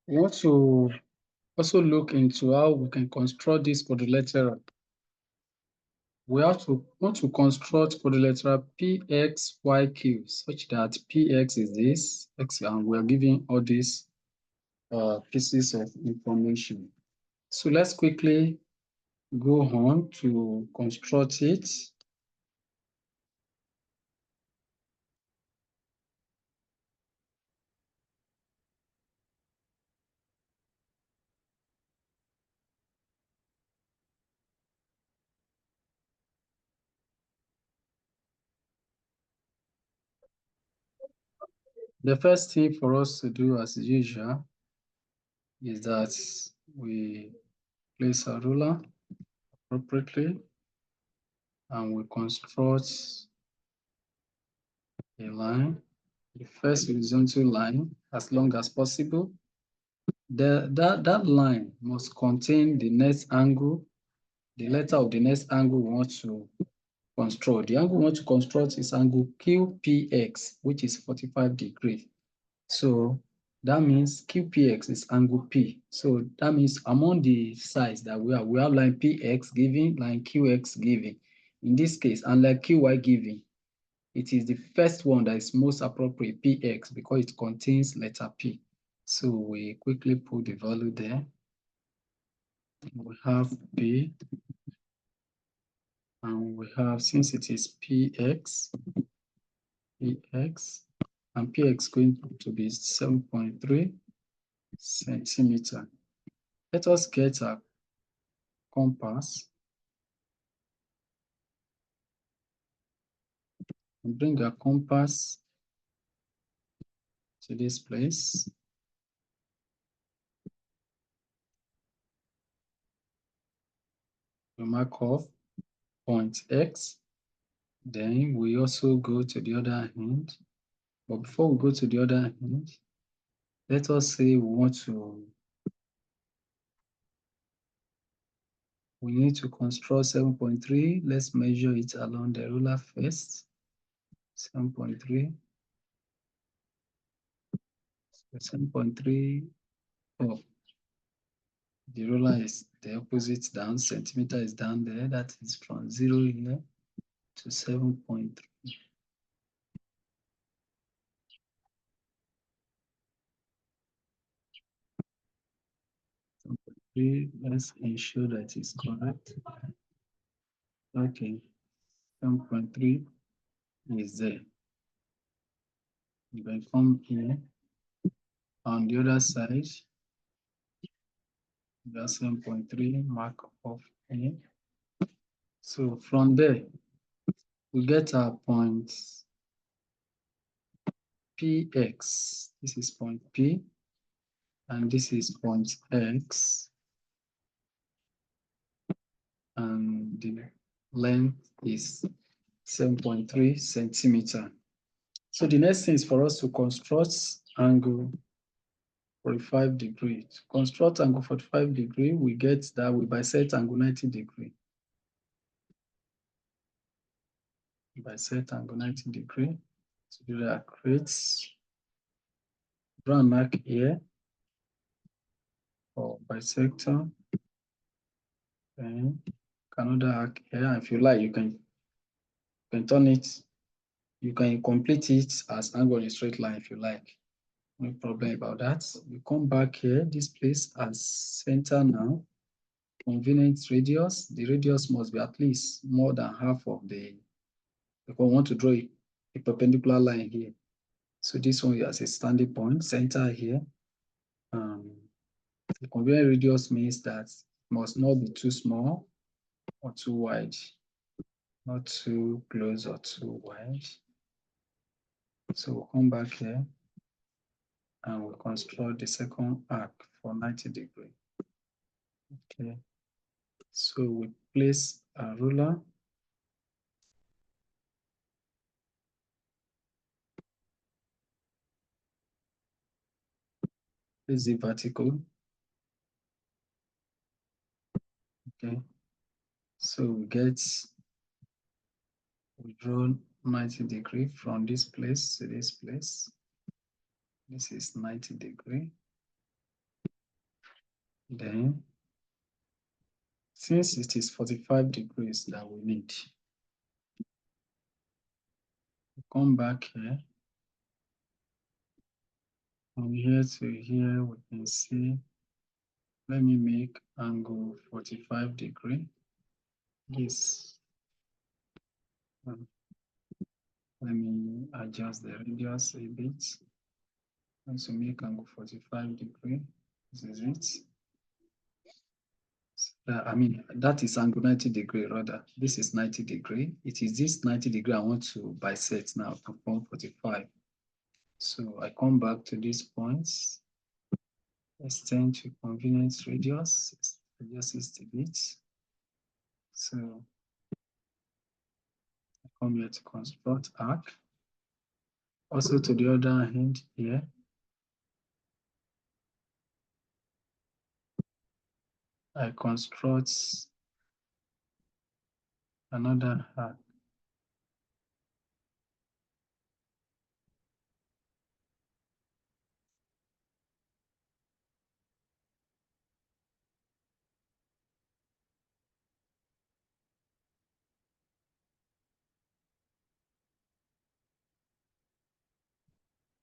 We want to also look into how we can construct this quadrilateral. We want to construct quadrilateral PXYQ such that PX is this, X, and we are giving all these pieces of information. So let's quickly go on to construct it. The first thing for us to do as usual is that we place a ruler appropriately and we construct a line, the first horizontal line, as long as possible. That line must contain the next angle, the letter of the next angle we want to construct. The angle we want to construct is angle QPX, which is 45 degrees. So that means QPX is angle P. So that means among the sides that we have line PX given, line QX given. In this case, unlike QY given, it is the first one that is most appropriate, PX, because it contains letter P. So we quickly put the value there. We have P, and we have, since it is PX, and PX going to be 7.3 centimeter. Let us get a compass and bring a compass to this place. We mark off point X. Then we also go to the other end. But before we go to the other end, let us say we need to construct 7.3. Let's measure it along the ruler first. 7.3. 7.3. Oh, the ruler is the opposite down. Centimeter is down there. That is from 0 here to 7.3. Let's ensure that it's correct. Okay, 7.3 is there. You can come here. On the other side, that's 7.3 mark off here. So from there, we get our point PX. This is point P, and this is point X. And the length is 7.3 centimeter. So the next thing is for us to construct angle 45 degree. To construct angle 45 degree, we get that we bisect angle 90 degree. Bisect angle 90 degree. To do that, create, draw an arc here for bisector. Then another arc here. If you like, you can turn it, you can complete it as angle in a straight line if you like. No problem about that. You come back here, this place as center now. Convenient radius. The radius must be at least more than half of the, because we want to draw a perpendicular line here. So this one has a standing point, center here. The convenient radius means that it must not be too small or too wide, not too close or too wide. So we'll come back here and we'll construct the second arc for 90 degree. Okay, so we place a ruler. Place it vertical. Okay, so we draw 90 degree from this place to this place. This is 90 degree. Then, since it is 45 degrees that we need, come back here. From here to here, we can see, let me make angle 45 degree. This, let me adjust the radius a bit. And to make angle 45 degree, this is it. I mean, that is angle 90 degree rather. This is 90 degree. It is this 90 degree I want to bisect now to form 45. So I come back to these points, extend to convenience radius, adjust it a bit. So I come here to construct arc. Also to the other end here, I construct another arc.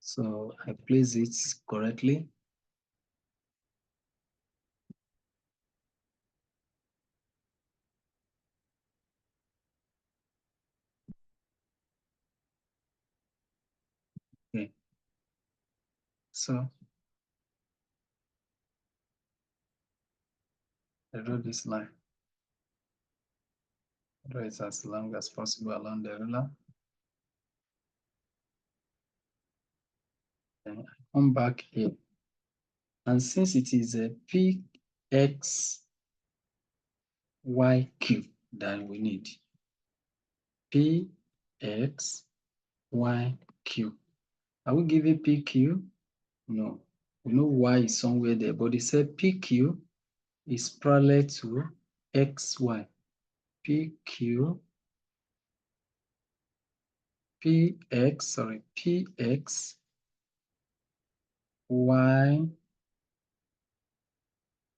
So I place it correctly. Okay. So I draw this line. Draw it as long as possible along the ruler. Then I come back here. And since it is a px, y, q that we need, px, y, q. Are we giving pq? No. We know y is somewhere there, but they said pq is parallel to xy. pq, px, y,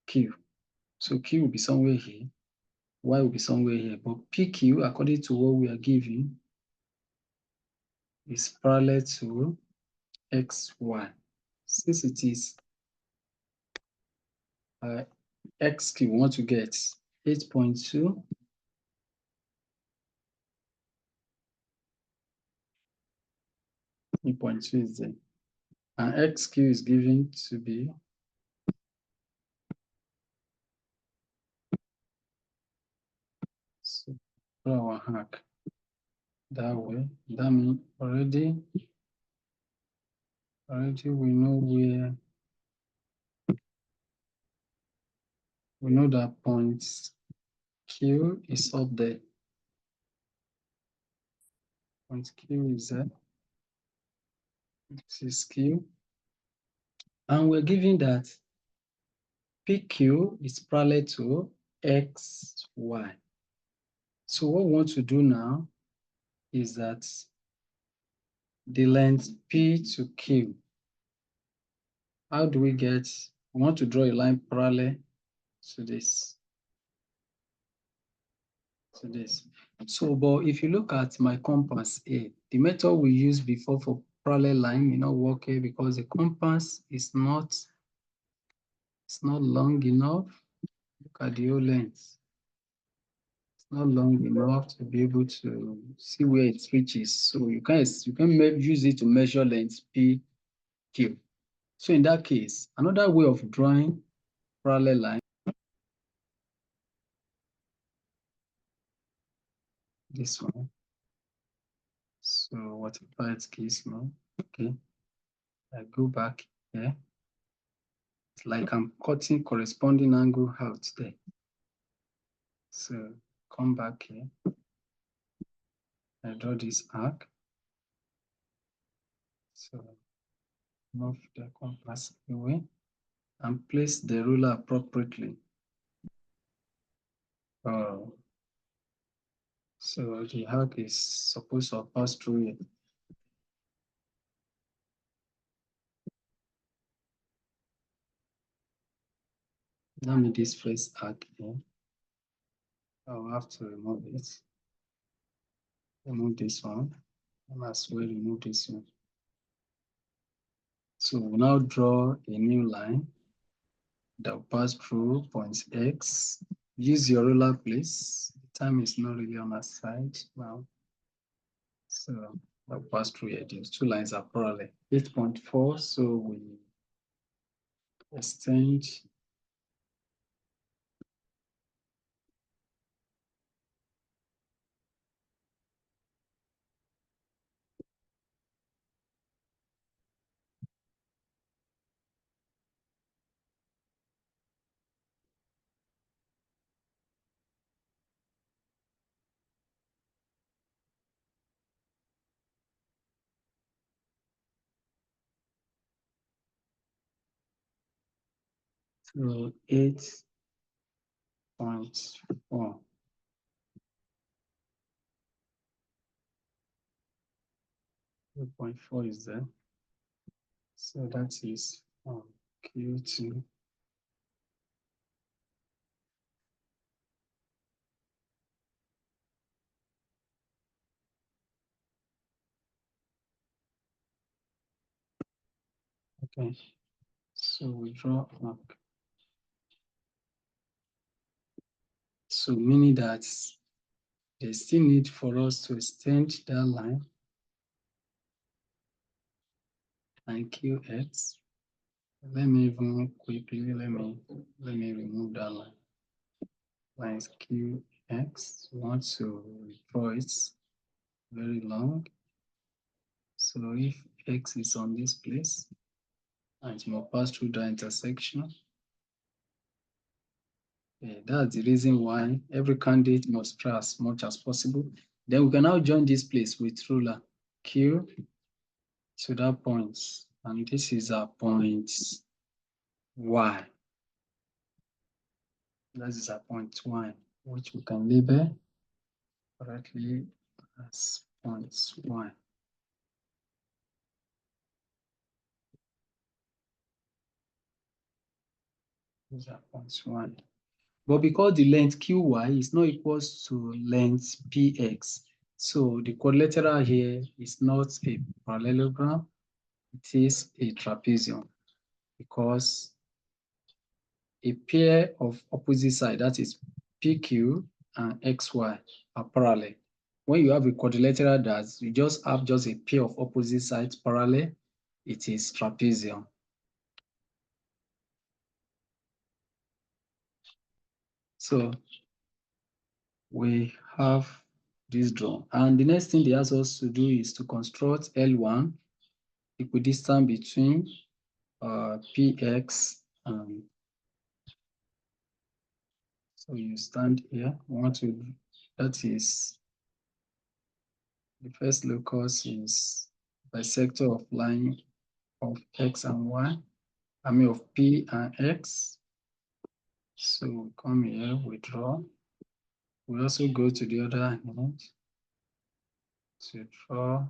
q. So q will be somewhere here, y will be somewhere here, but pq, according to what we are given, is parallel to xy. Since it is xq, we want to get 8.2 8.2 is there, and xq is given to be so our hack that way. That means already we know where, we know that point q is up there. Point q is there. This is q, and we're given that PQ is parallel to XY. So what we want to do now is that the length P to Q, how do we get, we want to draw a line parallel to this. So, but if you look at my compass A, the method we used before for parallel line may not work here because the compass is not, it's not long enough. Look at the whole length. It's not long enough to be able to see where it reaches. So you can use it to measure length P, Q. So in that case, another way of drawing parallel line, this one. So whatever it gives me, okay, I go back here. It's like I'm cutting corresponding angle out there. So come back here. I draw this arc. So move the compass away and place the ruler appropriately. So the arc is supposed to pass through it. Let me this first arc here. I'll have to remove it. Remove this one. And as well remove this one. So we'll now draw a new line that will pass through point X. Use your ruler, please. The time is not really on our side now. So that will pass through here. These two lines are parallel. 8.4. So we extend to 8.4. 8.4 is there. So that is Q2. Okay, so we draw arc. So meaning that there's still need for us to extend that line and QX. Let me even quickly let me remove that line. Line is QX. We want to draw it very long. So if X is on this place and it will pass through the intersection, that's the reason why every candidate must try as much as possible. Then we can now join this place with ruler Q to that point. And this is our point Y. That is our point Y, which we can label correctly as point Y. These are points Y. But because the length QY is not equals to length PX, so the quadrilateral here is not a parallelogram, it is a trapezium, because a pair of opposite side, that is PQ and XY, are parallel. When you have a quadrilateral that you just have just a pair of opposite sides parallel, it is trapezium. So we have this drawn. And the next thing they ask us to do is to construct L1 equidistant between PX and so you stand here. We want to, that is, the first locus is bisector of line of X and Y, I mean of P and X. So we come here, we draw. We also go to the other hand to draw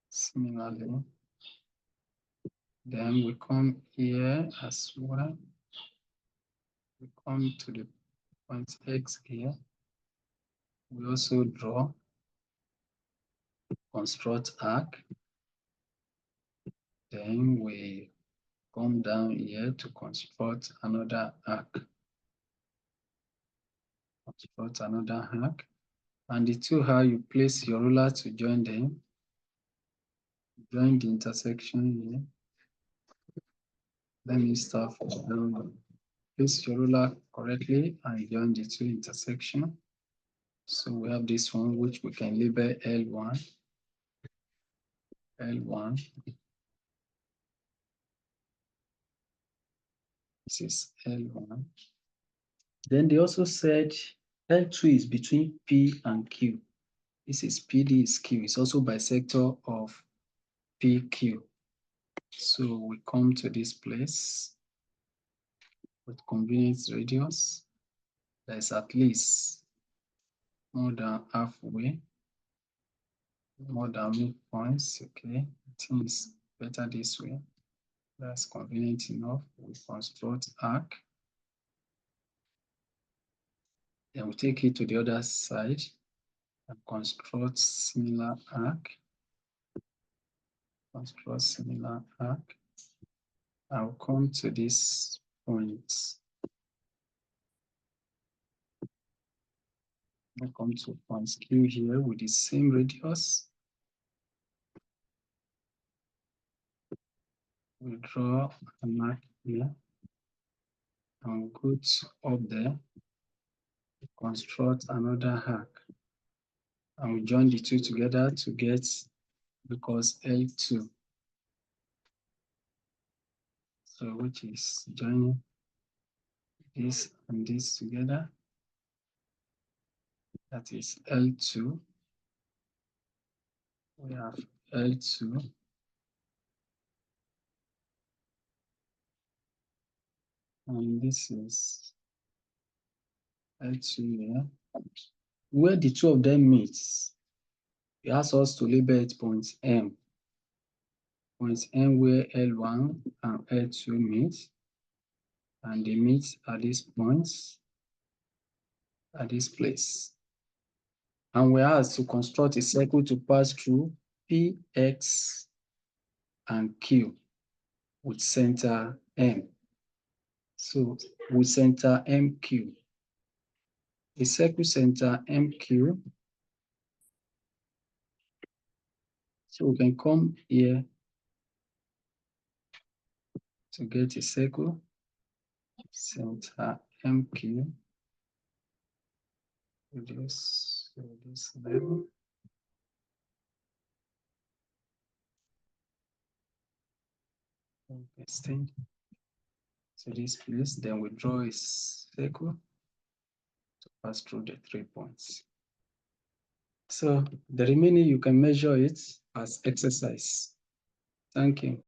similarly. Then we come here as well. We come to the point X here. We also draw, construct arc. Then we come down here to construct another arc. Construct another arc. And the two how you place your ruler to join them. Join the intersection here. Let me start from down. Place your ruler correctly and join the two intersection. So we have this one, which we can label L1. L1. This is L1. Then they also said L2 is between P and Q. This is PD is Q. It's also bisector of PQ. So we come to this place with convenient radius. There's at least more than halfway, more than midpoints. Okay, I think it's better this way. That's convenient enough. We construct arc. Then we take it to the other side and construct similar arc. Construct similar arc. I'll come to this point. I'll come to point Q here with the same radius. We draw a mark here and go up there, construct another arc, and we join the two together to get because L2. So which is joining this and this together. That is L2. We have L2. And this is L2 here. Where the two of them meet, it asks us to label it point M. Point M where L1 and L2 meet. And they meet at this point, at this place. And we're asked to construct a circle to pass through P, X, and Q with center M. So with center MQ, a circle center MQ. So we can come here to get a circle, center MQ, with this level. Extend to this place, then we draw a circle to pass through the 3 points. So the remaining, you can measure it as exercise. Thank you.